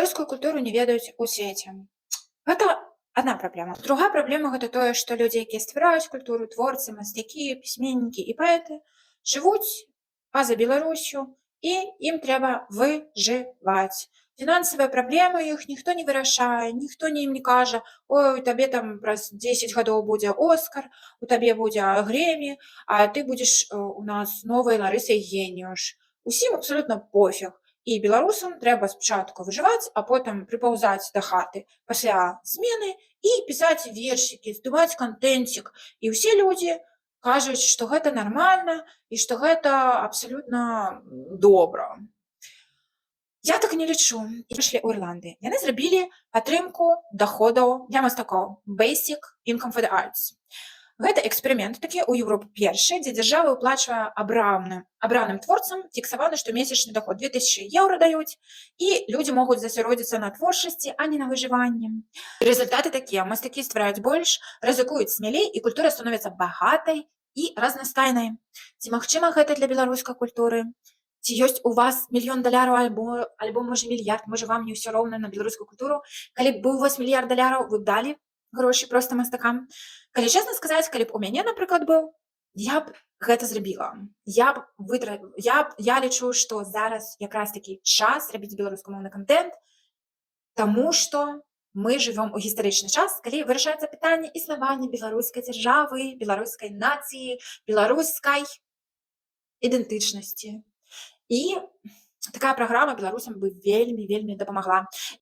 Беларускую культуру не ведаюць у свеце. Гэта одна праблема. Другая праблема гэта тое, што людзі, якія ствараюць культуру, творцы, мастакі, пісьменнікі і паэты жывуць па-за Беларусю і ім трэба выжываць. Фінансавыя праблемы іх ніхто не вырашае, ніхто ім не кажа: «Ой, у табе там праз 10 гадоў будзе Оскар, у табе будзе Грэмі, а ты будзеш у нас новай Ларысай Геніуш». Усім абсалютна пофіг. І беларусам трэба спачатку выжываць, а потым прыпаўзаць да хаты пасля змены і пісаць вершыкі, здымаць кантэнцік. І ўсе людзі кажуць, што гэта нармальна і што гэта абсалютна добра. Я так не лічу. І прыйшлі ў Ірландыі. Яны зрабілі падтрымку даходаў для мастакоў Basic Income for the Arts. Гэта эксперымент такі ў Еўропе першы, дзе дзяржава выплачвае абраным творцам фіксаваны штомесячны доход 2000 еўра даюць, і людзі могуць засяродзіцца на творчасці, а не на выжыванні. Результаты такія: мастакі ствараюць больш, рызыкуюць смялей, і культура становіцца багатай і разнастайнай. Ці магчыма гэта для беларускай культуры? Ці ёсць у вас $1 000 000 альбо можа мільярд, можа вам не ўсё роўна на беларускую культуру? Калі б быў у вас $1 000 000, вы б далі грошы проста мастакам? Калі чесна сказаць, калі б у мяне, напрыклад, быў, я б гэта зрабіла. Я лічу, што зараз якраз такі час рабіць беларускамоўны кантэнт, таму што мы жывём у гістарычны час, калі вырашаецца пытанне існавання беларускай дзяржавы, беларускай нацыі, беларускай ідэнтычнасці. І такая праграма беларусам бы вельмі дапамагла.